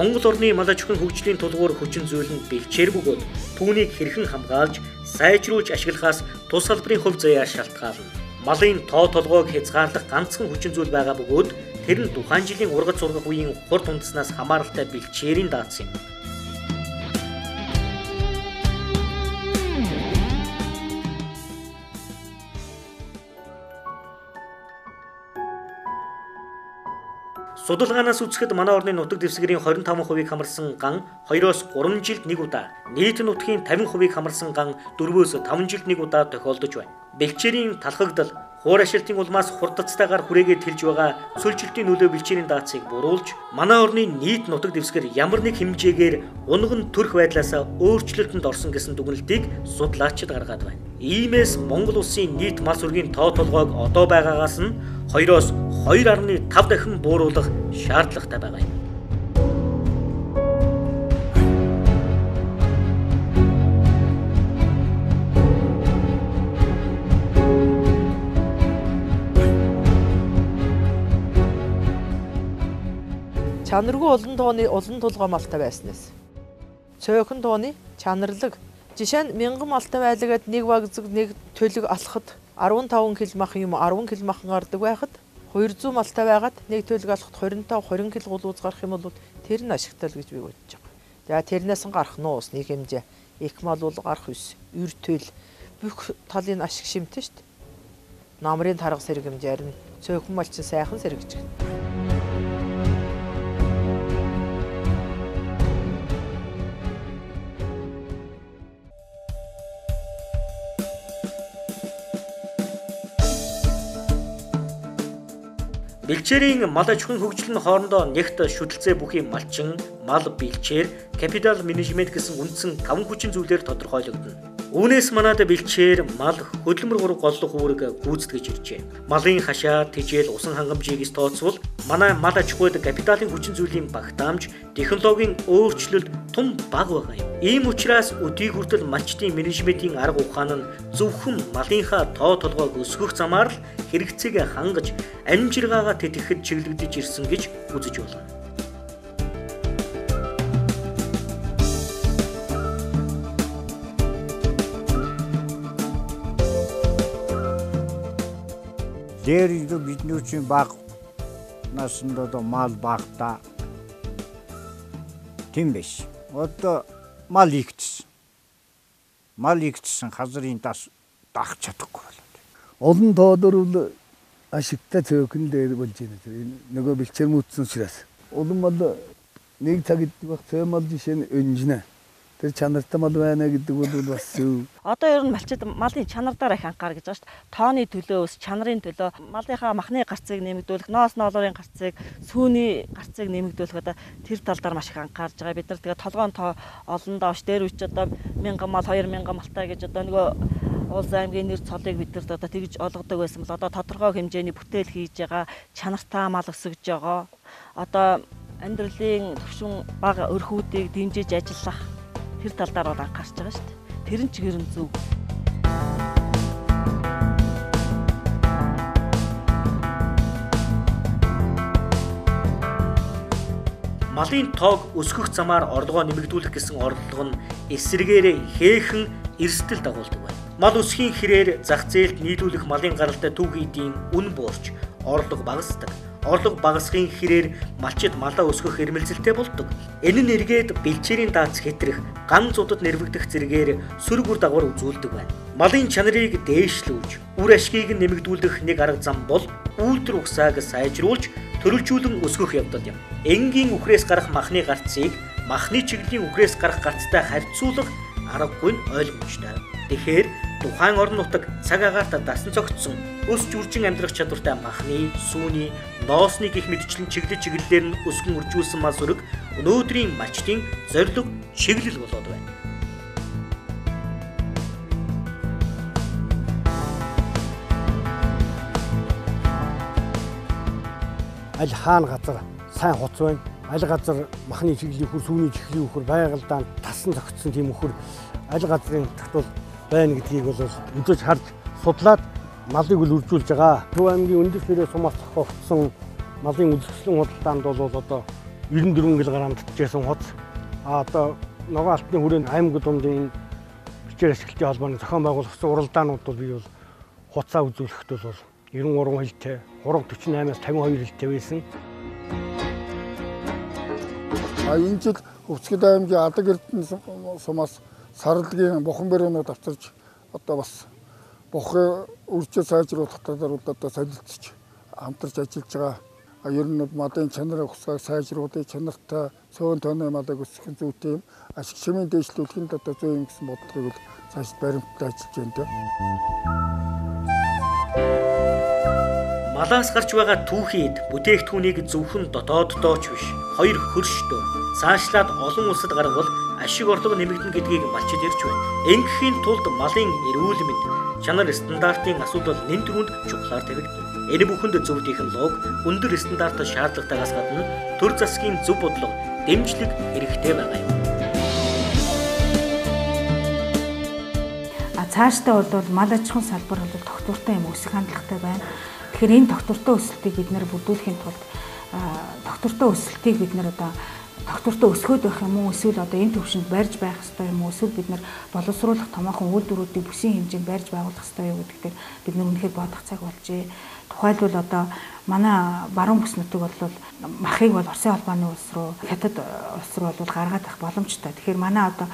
Монгол орны мал аж ахуйн хөгжлийн тулгуур хүчин зүйл нь бэлчээр бөгөөд түүнийг хэрхэн хамгаалж, сайжруулж ашиглахаас тус салбарын хувь заяа шалтгаална. Малын тоо толгойг хязгаарлах ганцхан хүчин зүйл байгаа бөгөөд тэр нь тухайн жилийн ургац сургах үеийн хурд ундаснаас хамааралтай бэлчээрийн даатс юм. Судалгаанаас үзэхэд манай орны нутаг дэвсгэрийн 25% хамарсан ган 2-3 жилд нэг удаа, нийт нутгийн 50% хамарсан ган 4-5 жилд нэг удаа тохиолдож байна. Бэлчээрийн талхагдал, хуур ашиглалтын улмаас хурдцтайгаар хүрээгээ тэлж байгаа цөлжилтийн нөлөө бэлчээрийн даацыг буруулж, манай орны нийт нутаг дэвсгэр ямар нэг хэмжээгээр унган төрх байдлаасаа өөрчлөлтөнд орсон гэсэн дүгнэлтийг судлаачид гаргаад байна. Иймээс Монгол улсын нийт мал сүргийн тоо толгойг одоо байгаагаас нь 2-оос 2.5 дахин бууруулах шаардлагатай байгаа юм. Чанаргүй улан тулгой малтай байснаас цөөхөн тооны чанарлаг жишээ нь 1000 малтай байлгаад нэг багцэг нэг төлөг алхахад 15 кг мах юм 10 кг махан гардаг байхад 200 малтай байгаад нэг төлөг алхахад 25-20 кг гул ууз гарах юм бол тэр нь ашигтай л гэж би бодож байгаа. За тэрнээс гарах нь ус нэг хэмжээ их мал бол гарах ус эр төл бүх талын ашиг шимтэн шүү дээ. Намрын тарга сэрэг хэмжээр нь цөөхөн мал чинь сайхан сэрэгч. Бэлчээрийн мал аж ахуйн хөгжил нь хоорондоо нэгт шүтэлцээ бүхий малчин, мал бэлчээр, капитал менежмент гэсэн үндсэн 5 хүчин зүйлээр тодорхойлогдно. Үүнээс манайд бэлчээр мал хөдөлмөр гурав голлох үүрэг гүйцэтгэж иржээ. Малын хашаа, тэжээл, усан хангамжийг тооцвол манай мал аж ахуйд капиталын хүчин зүйлийн багтаамж, технологийн өөрчлөлт тун бага байгаа юм. Ийм учраас өдий хүртэл малчдын менежментийн арга ухаан нь зөвхөн малынхаа тоо толгойг өсгөх замаар л хэрэгцээгээ хангаж, амжиргаагаа тэтгэхэд чиглэгдэж ирсэн гэж үзэж байна. Дээр бидний чинь баг насанд одоо мал багтаа тийм биш. Одоо мал игдсэн. Мал игдсэн хазрын дах чадахгүй болоод. Олон тоодор бол ашигтай цөөхөн дээр болж байна. Нөгөө бэлчээр мүтсэн учраас. Олон мал нэг цаг идэх байх цөө мал жишээ нь өнжнэ. Тэр чанартай мал байна гэдэг бол бас зөв. Одоо ер нь малчид малын чанардаар их анхаар гэж байгаа шүү дээ. Тооны төлөө ус, чанарын төлөө малынхаа махны гарцыг нэмэгдүүлэх, ноос ноолорын гарцыг, сүүний гарцыг нэмэгдүүлэх одоо тэр тал дээр маш их анхаарж байгаа. Бид нар тэгээ толгоон тоо олон доош дээр үуч одоо 1000 мал, 2000 малтай гэж одоо нөгөө Улс аймгийн нэр цолыг бид нар одоо тэгж олгодог байсан бол одоо тодорхой хэмжээний бүтээл хийж байгаа, чанартай мал өсгөж байгаа. Одоо амьдралын төвшин бага өрхүүдийг дэмжиж ажиллах тэр талдаар бол анхаарч байгаа шүү дээ. Тэр нь чигээр нь зөв. Малын тоог өсгөх замаар орлогоо нэмэгдүүлэх гэсэн орлого нь эсрэгээр хээхэн эрсдэл дагуулдаг байна. Мал өсхийн хэрээр зах зээлд нийлүүлэх малын гаралтай төв хийдийн үн буурч орлого багасдаг. Орлого багасхын хэрээр малчид малаа өсгөх эрмэлзэлтэй болдог. Энэ нь эргээд бэлчээрийн даац хэтрэх, ган зудад нэрвэгдэх зэрэгээр сөрөг үр дагавар үзүүлдэг байна. Малын чанарыг дээшлүүлж, үр ашгийг нэмэгдүүлэх нэг арга зам бол үйлдвэр угсааг сайжруулж, төрөлжүүлэн өсгөх явдал юм. Энгийн үхрээс гарах махны гарцыг махны чиглэлийн үхрээс гарах гарцтай харьцуулах аргагүй нь ойлгомжтой. Тэгэхээр тухайн орон нутаг цаг агаарт дасан цогцсон өс жүржин амьдрах чадвартай махны, сүүний, ноосны гих мэтчлэн чиглэлээр нь өсгөн үржүүлсэн мал сүрэг өнөөдрийн малчдын зорилго чиглэл болоод байна. Аль хаана газар сайн хуц байна. Аль газар махны чиглэлийн үхэр, сүүний чиглэлийн үхэр байгальдаа тасан зогтсон тийм үхэр аль газрын татвал байна гэдгийг бол үзэж харж судлаад малыг үржүүлж байгаа. Төв аймгийн өндөр ширээ сум асах огцсон малын үзэсгэлэн худалдаанд бол одоо 94 гэл грамдчихсан хоц. Одоо ногоон алтны хүрээнд аймаг дундын бичээр ашиглалтын холбооны зохион байгуулагдсан уралдаанууд бол би бол хуцаа үзүүлэхэд бол 93 хилтэй, хураг 48-аас 52 хилтэй байсан. Энэ жил Өвцгөл аймгийн Адаг Эрдэнэ сумаас сарлагын бухан бариунууд авчирч одоо бас бухын үржээ сайжруулах талаар солилцож хамтарч ажиллаж байгаа. Ер нь малын чанарын ухсгааг сайжруулах, чанартай цөөн тооны малыг өсгөх зүйтэй юм ашиг шимийн дэвшлүүлэхэд одоо зүй юм гэсэн бодлогыг цааш баримттай ажиллаж байна дээ. Малаас гарч байгаа түүхийд бүтээгдэхүүнийг зөвхөн дотооддоо ч биш, хоёр хөрштөө цаашлаад олон улсад гаргавал ашиг орлого нэмэгдэнэ гэдгийг малчид ирж байна. Ингэхийн тулд малын эрүүл мэнд, чанар стандартын асуудал нэн түрүүнд чухлаар тавигдана. Энэ бүхэнд зөв технологи, өндөр стандартын шаардлагатайгаас гадна төр засгийн зөв бодлого, дэмжлэг хэрэгтэй байгаа юм. Цаашдаа бол мал аж ахуйн салбар бол тогтвортой юм өсөх хандлагатай байна. Тэгэхээр энэ тогтвортой өсөлтийг бид нэр бүрдүүлэхийн тулд тогтвортой өсөлтийг бид нэр одоо тогтвортой өсгөөд байх юм уу, эсвэл одоо энэ төвшөнд барьж байх ёстой юм уу, эсвэл бид нар боловсруулах томоохон үйлдвэрүүдийг бүсийн хэмжээнд барьж байгуулах ёстой юу гэдгээр бид нар үнэхээр бодох цаг болжээ. Тухайлбал одоо манай баруун бүс нутаг бол махыг бол Оросын холбооны улс руу, хятад улс руу бол гаргаад авах боломжтой. Тэгэхээр манай одоо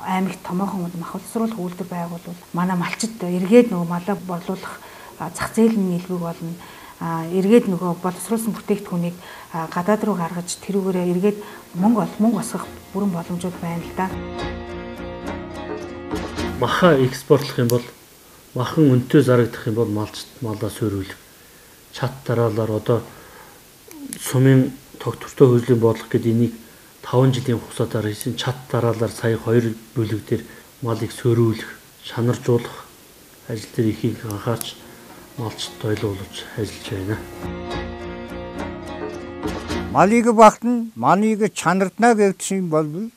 аймагт томоохон мах боловсруулах үйлдвэр байгуулвал манай малчид эргээд нөгөө малаа борлуулах зах зээлийн нийлбэг болно. Эргээд нөгөө боловсруулсан бүтээгдэхүүнийг гадаад руу гаргаж тэрүүгээрээ эргээд мөнгө осгох бүрэн боломжууд байна л да. Маха экспортлох юм бол махан өнтөө зарагдах юм бол малчд малаа сөрүүлэх. Чат дараалаар одоо сумын тогтвортой хөгжлийн бодлого гэдэг энийг 5 жилийн хугацаатаар хийсэн чат дараалаар сая 2 бүлэг дээр малыг сөрүүлэх, шанаржуулах ажил дээр ихийг анхаарч малчд ойлуулж ажиллаж байна. Малыг багтан, малыг чанардна гэсэн бол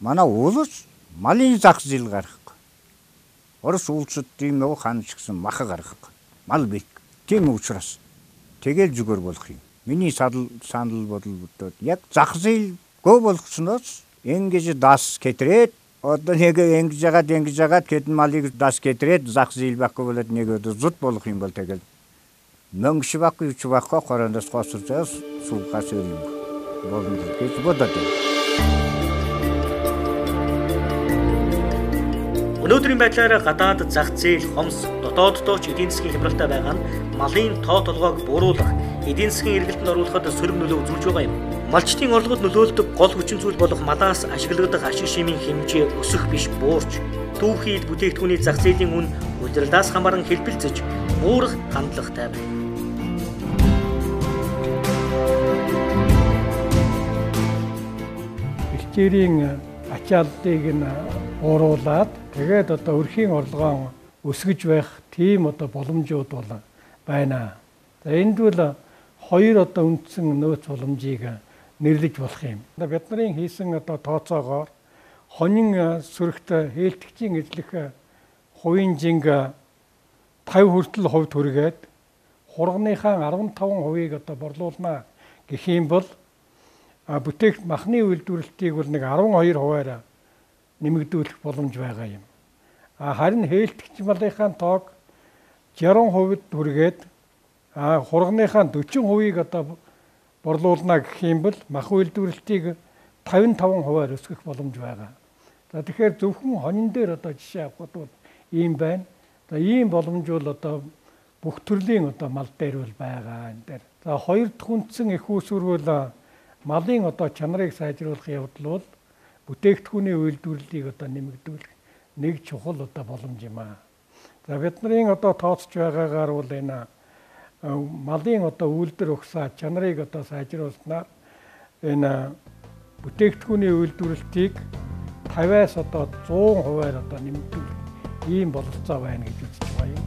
манай улс малын зах зээл гаргах. Орос улсад тийм нэг ханч гэсэн маха гаргах. Мал бий. Тийм учраас тэгэл зүгээр болох юм. Миний санал бодлоо яг зах зээл гоо болгосноос ингэж дас гэтрээд одоо нэг ингэж яагаад гэдэг малыг дас гэтрээд зах зээл байхгүй болоод нэг зут болох юм бол тэгэл мөнгөш байхгүй ч байхгүй хорондос госорчоос суулгаас юм болно гэж боддог. Өнөөдрийн байдлаар гадаад зах зээл, хомс, дотооддоо ч эдийн засгийн хямралтай байгаа нь малын тоо толгойг бууруулах, эдийн засгийн эргэлтэнд оруулахад сөрөг нөлөө үзүүлж байгаа юм. Малчдын орлогод нөлөөлдөг гол хүчин зүйл болох малаас ашиглагдах ашиг шимийн хэмжээ өсөх биш буурч, түүхийд бүтээгдэхүүний зах зээлийн үн удирдлагаас хамааран хэлбэлцэж, буурах хандлагатай байна. Бэлчээрийн ачаалтыг нь бууруулад тэгээд одоо өрхийн орлогоо өсгөж байх тийм одоо боломжууд бол байна. За энд бол хоёр одоо үндсэн нөөц боломжийг нэрлэж болох юм. Бидний хийсэн одоо тооцоогоор хонин сүрэгт хээлтгчийн эзлэх хувийн жинг 50 хүртэл хувьд хүргээд хурганыхаа 15%-ийг одоо борлуулна гэх юм бол бүтээгт махны үйлдвэрлэлтийг бол нэг 12%-аар нэмэгдүүлэх боломж байгаа юм. Харин хээлтгч малынхаа тоог 60% хүргээд хурганыхаа 40%-ийг одоо борлуулна гэх юм бол мах үйлдвэрлэлтийг 55%-аар өсгөх боломж байгаа. За тэгэхээр зөвхөн хонин дээр одоо жишээ авахд бол ийм байна. За ийм боломж бол одоо бүх төрлийн одоо мал дээр бол байгаа энэ дээр. За хоёр дахь үндсэн их үүсвэр малын одоо чанарыг сайжруулах явдал бол бүтээгдэхүүний үйлдвэрлэлийг одоо нэмэгдүүлэх нэг чухал одоо боломж юм аа. За бидний одоо тооцож байгаагаар бол энэ малын одоо үйлдвэр ухсаа чанарыг одоо сайжруулснаар энэ бүтээгдэхүүний үйлдвэрлэлтийг 50-аас одоо 100%-аар одоо нэмэгдүүлэх ийм бололцоо байна гэж үзэж байгаа юм.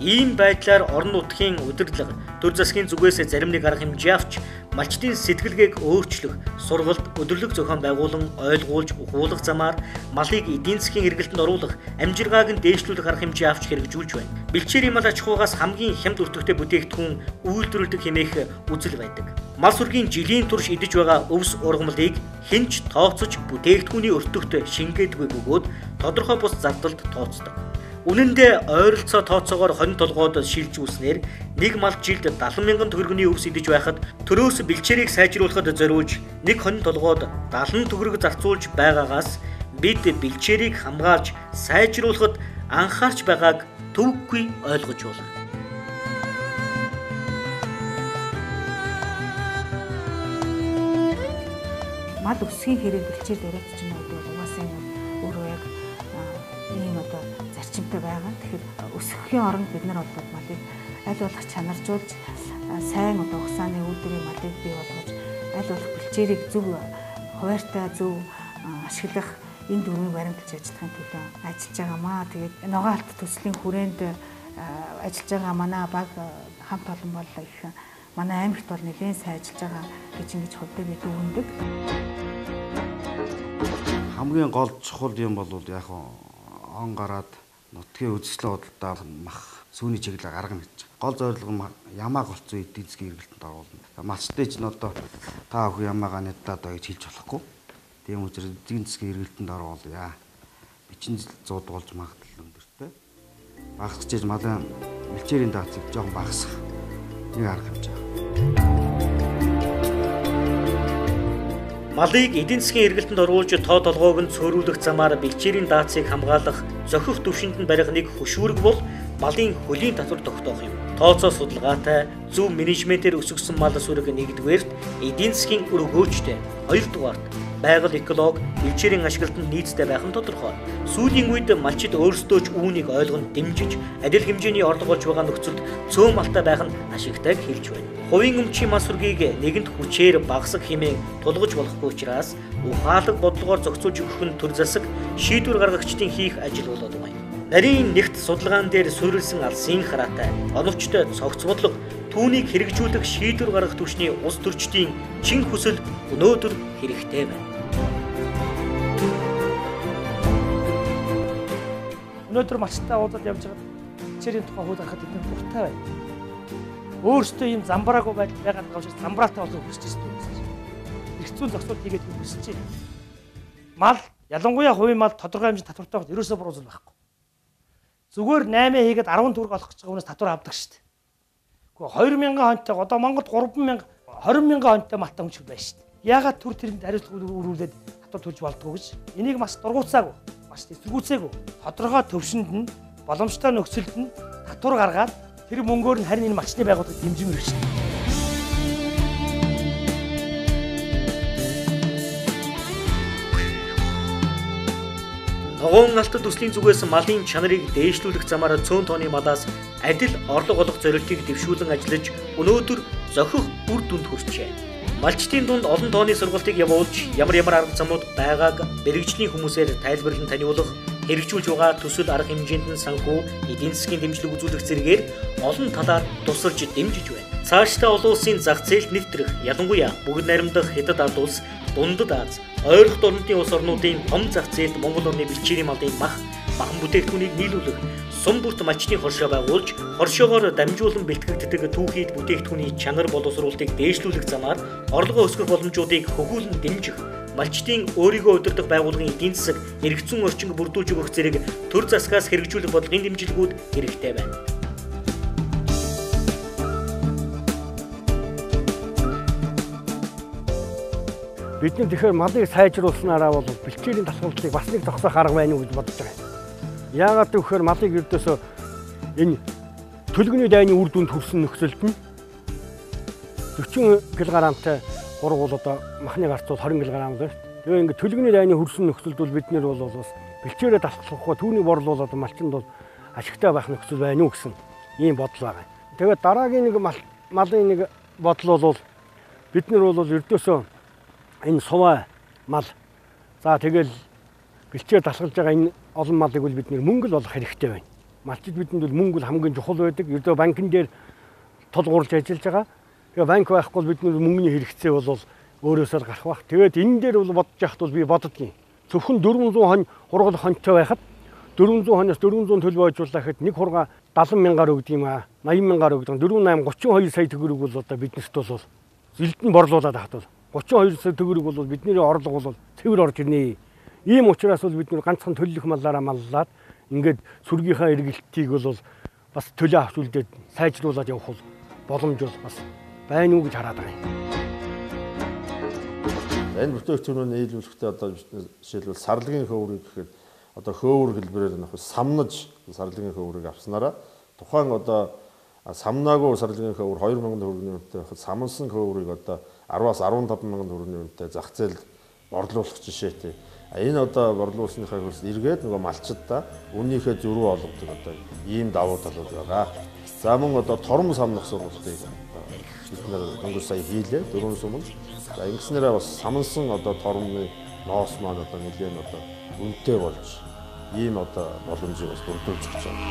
Ийм байдлаар орон нутгийн удирдлага төр засгийн зүгээс зарим нэг арга хэмжээ авч малчдын сэтгэлгээг өөрчлөх, сургалт, өдөрлөг зохион байгуулан ойлгуулж ухуулах замаар малыг эдийн засгийн эргэлтэнд оруулах, амжиргааг нь дээшлүүлэх арга хэмжээ авч хэрэгжүүлж байна. Бэлчээрийн мал аж ахуйгаас хамгийн хямд өртөгтэй бүтээгдэхүүн үйлдвэрлэдэг хэмээх үзэл байдаг. Мал сүргийн жилийн турш идэж байгаа өвс ургамлыг хинч тооцож бүтээгдэхүүний өртөгт шингээдгүй бөгөөд тодорхой бус зардалд тооцдог. Үнэн дээр ойролцоо тооцоогоор 20 толгойд шилжүүлснээр нэг мал жилд 70 мянган төгрөгийн өвс идэж байхад төрөөс бэлчээрийг сайжруулахад зориулж нэг 20 толгойд 70 төгрөг зарцуулж байгаагаас бид бэлчээрийг хамгаалж сайжруулахад анхаарч байгааг төвөггүй ойлгож байна. Мал өсгийн хэрэг бэлчээр дөрөвч чинь бол угаасаа өөрөө яг ийм одоо зарчимтай байгаа. Тэгэхээр өсөхийн оронд бид нар бол малыг аль болох чанаржуулж сайн одоо угсааны үйлдвэрийн малыг бий болгож аль болох бэлчээрийг зөв хуваартай зөв ашиглах энэ дөрвийг баримталж ажиллахын төлөө ажиллаж байгаамаа. Тэгээд ногоон алт төслийн хүрээнд ажиллаж байгаа манай баг хамт олон бол их манай аймагт бол нэлээд сайн ажиллаж байгаа гэж ингэж хувьдаа бид өгөндөг. Хамгийн гол чухал юм бол яг он гараад нутгийн үзэсгэлэн худалдаа мах сүүний чиглэлийг гаргана гэж. Гол зорилго нь ямааг олцсон эдийн засгийн эргэлтэнд оруулна. Малчтай ч нь одоо та бүхэн ямаагаа нэттаад байгаа гэж хэлж болохгүй. Тийм учраас эдийн засгийн эргэлтэнд оруулъя. Бичин зууд болж магадлал өндөртэй. Багасгаж малын бэлчээрийн даацыг жоохон багасгах нэг арга хэмжээ. Малыг эдийн засгийн эргэлтэнд оруулж тоо толгойг нь цөөрүүлэх замаар бэлчээрийн даацыг хамгаалах зохих төвшөнд нь барих нэг хөшүүрэг бол малын хөлийн татвар тогтоох юм. Тооцоо судалгаатай зөв менежментээр өсгсөн мал сүрэг нэгдүгээрт эдийн засгийн өргөөжтэй, хоёрдугаарт байгаль экологи бэлчээрийн ашиглалтанд нийцтэй байх нь тодорхой. Сүүлийн үед малчид өөрсдөө ч үүнийг ойлгон дэмжиж адил хэмжээний орлого олж байгаа нөхцөлд цөөн малтай байх нь ашигтайг хэлж байна. Хувийн өмчийн мал сүргийг нэгэнт хүчээр багасгах хэмээн тулгаж болохгүй учраас ухаалаг бодлогоор зохицуулж өгөх нь төр засаг шийдвэр гаргагчдын хийх ажил болоод байна. Нарийн нэгт судалгаан дээр суурилсан алсын хараатай оновчтой цогц бодлого түүнийг хэрэгжүүлэх шийдвэр гаргах түвшний улс төрчдийн чин хүсэл өнөөдөр хэрэгтэй байна. Өнөөдөр малчтай уулзалт явж байгаа бэлчээрийн тухай хууль гаргахад бид дуртай байна. Өөрөөсөө ийм замбраагүй байдал байгаад байгаа учраас замбраатай болов хүсэж байна. Хэрэгцүүн зохицуулт хийгээд хүсэж байна. Мал ялангуяа хувийн мал тодорхой хэмжээнд татвартай бол ерөөсөө буруузал байхгүй. Зүгээр 8 хийгээд 10 төгрөг олох гэж байгаа хүнээс татвар авдаг шүү дээ. Гэхдээ 2000 хонтой одоо Монголд 3000 20,000 хонтой малтай хүн байна шүү дээ. Яагаад төр тэрэнд хариуцлага өрүүлээд татвар төлж болдгоо гэж энийг бас дургуцаагүй, бас эсэргүүцээгүй тодорхой төвшөнд нь боломжтой нөхцөлд нь татвар гаргаад тэр мөнгөөр нь харин энэ малчны байгууллагыг дэмжмээр шүү дээ. Ногоон алтад төслийн зүгээс малын чанарыг дээшлүүлэх замаар цөөн тооны малаас адил орлого олох зорилтыг дэвшүүлэн ажиллаж өнөөдөр зохих үр дүнд хүрчээ. Малчтын дунд олон тооны сургалтыг явуулж ямар арга замууд байгааг мэрэгжлийн хүмүүсээр тайлбарлан таниулах, хэрэгжүүлж байгаа төсөл арга хэмжээнд нь санхүү эдийн засгийн дэмжлэг үзүүлэх зэрэгээр олон талаар тусалж дэмжиж байна. Цаашдаа олон улсын зах зээлд нэвтрэх, ялангуяа бүгд найрамдах Хятад ард улс, Дундад Аз, ойролт орнуудын улс орнуудын том зах зээлд Монгол орны бэлчээрийн малын махан бүтээгдэхүүнийг нийлүүлэх, сум бүрт малчтын хоршоо байгуулж, хоршоогоор дамжуулан бэлтгэгддэг түүхийд бүтээгдэхүүний чанар боловсруулалтыг дээшлүүлэх замаар орлогоо өсгөх боломжуудыг хөгүүлэн дэмжих, малчтын өөрийгөө удирдах байгууллагын эдийн засаг эргэцүүн орчинг бүрдүүлж өгөх зэрэг төр засгаас хэрэгжүүлэх бодлогын дэмжлэгүүд хэрэгтэй байна. Бид нар тэгэхээр малыг сайжруулснараа бол бэлчээрийн тасгалдлыг бас нэг зогсоох арга байна уу гэж бодож байгаа. Яагаад гэвэл малыг ердөөсөө энэ төлгөний дайны үр дүнд хүрсэн нөхцөлд нь 40 кг-тай гурав бол одоо махны гарцуул 20 кг байна. Тэгээ ингээд төлгөний дайны хүрсэн нөхцөлд бол бид нэр бол бас бэлчээрээ тасгалахгүй түүний борлуулаад малчинд бол ашигтай байх нөхцөл байна уу гэсэн ийм бодол байгаа. Тэгээд дараагийн нэг малын нэг бодол бол бид нар бол ердөөсөө энэ суваа мал за тэгэл бэлчээр тасгалж байгаа энэ олон малыг бол бид мөнгө л олох хэрэгтэй байна. Малчид бидэнд бол мөнгө л хамгийн чухал байдаг. Ердөө банкн дээр тулгуурлаж ажиллаж байгаа. Тэгээ банк байхгүй бол бид мөнгөний хэрэгцээ бол өөрөөсөө гарах бах. Тэгээд энэ дээр бол бодож яхад бол би боддгийн. Зөвхөн 400 хон хургал хонтой байхад 400 хоноос 400 төлөв ойжууллаа гэхэд нэг хурга 70 мянгаар өгдөг юм аа. 80 мянгаар өгдөг. 4 8 32 сая төгрөг бол одоо биднэрт бол зэлдэн борлуулаад ахтал 32 сая төгрөг бол бидний орлого бол цэвэр орж ирнэ. Ийм учраас бол бид ганцхан төлөх маллаараа маллаад ингээд сүргийнхаа эргэлтийг бол бас төлөө авч үлдээд сайжруулад явах бол боломж бол бас байна уу гэж хараад байгаа юм. Энэ бүтээгдэхүүнөө нийлүүлэхдээ одоо жишээлбэл сарлагын хөврийг гэхэд одоо хөөвөр хэлбэрээр нөх самнаж сарлагын хөврийг авснараа тухайн одоо самнаагүй сарлагын хөвөр 2000 төгрөгийн үнэтэй байхад самнсан хөврийг одоо 10-аас 15 мянган төгрөгийн үнэтэй зах зээлд борлуулах жишээтэй. Энэ одоо борлуулсныхаа хөрс эргээд нөгөө малчдаа үнийхээ зөрүү олгодог одоо ийм давуу талууд байгаа. За мөн одоо тором самнах сургалтыг бид нэр өнгөрсөн сая хийлээ 4 сумын. За ингэснээрээ бас самнсан одоо торомны ноос маань одоо нэлээд одоо үнэтэй болж ийм одоо боломжийг бас бүрдүүлж өгч байгаа.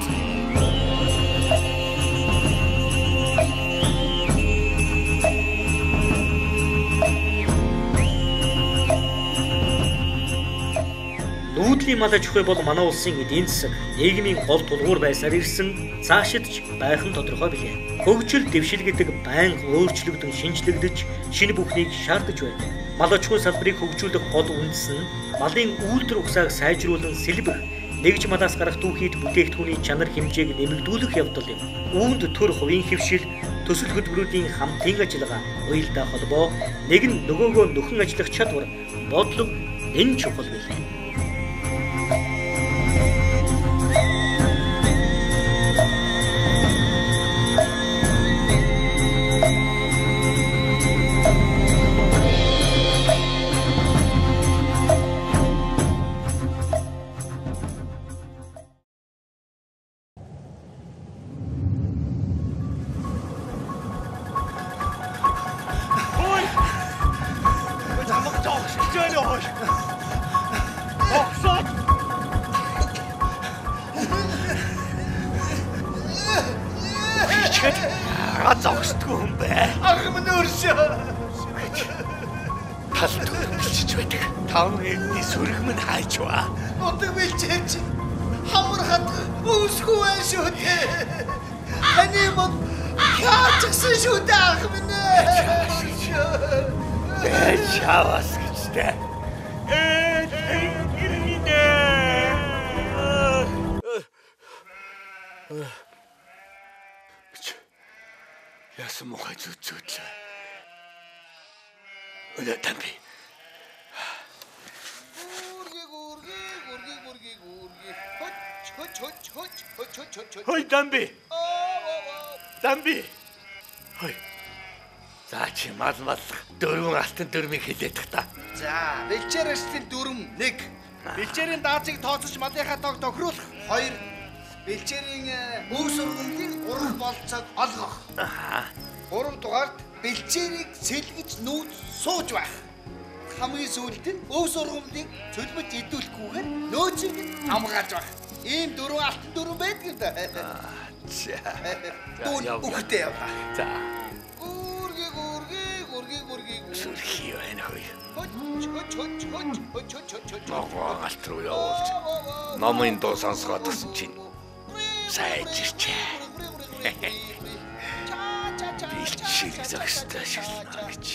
Нүүдлийн мал аж ахуй бол манай улсын эдийн засаг, нийгмийн гол тулгуур байсаар ирсэн цаашидч байх нь тодорхой билээ. Хөгжил, дэвшил гэдэг байнга өөрчлөгдөн шинжлэгдэж, шинэ бүхнийг шаардаж байдаг. Мал аж ахуй салбарыг хөгжүүлэх гол үндэс нь малын үйлдвэр угсааг сайжруулан сэлбэх, нэгж малаас гарах түүхийд бүтээгдэхүүний чанар хэмжээг нэмэгдүүлэх явдал юм. Үүнд төр хувийн хэвшил, төсөл хөтөлбөрүүдийн хамтын ажиллагаа, уялдаа холбоо, нэг нь нөгөөгөө нөхөн ажиллах чадвар, бодлого энэ чухал билээ. Зогсдгүй юм бэ. Ах минь өршөө. Талд бичиж байдаг. Таван эдний сүрэг минь хайж ба. Утга бэлчээч. Хамрахад үүсгүй байх шүү дээ. Ани мод хаачихсан шүү дээ ах минь. Чавас гэжтэй. Тэнгэрнэ. Яасан мохой зүтзүүдлээ. Өнөө тамби. Хой тамби. Тамби. Хой. За чи мал дөрвөн алтан дөрмийг хэлээд та. За, бэлчээр эстэл дөрөм 1. Бэлчээрийн даацыг тооцож малынхаа тоог тохируулах 2. Бэлчээрийн өв сургамжийн урах болцоог олгох. 3 дугаарт бэлчээрийг сэлгэж нүүж сууж байх. Хамгийн сүүлд нь өв сургамжийг цөлбөж идүүлэхгүйгээр нөөцийг хамгаалж байх. Ийм 4 алтан дөрөв байдаг юм да. Дүүн үхтэй яваа. За. Гүрги. Сүрхий байна хөөе. Ногоо галт руу явуулж. Номын дуу сонсгоод гсэн чинь сайжирчээ. Би чиг зогстой ашиглана гэж.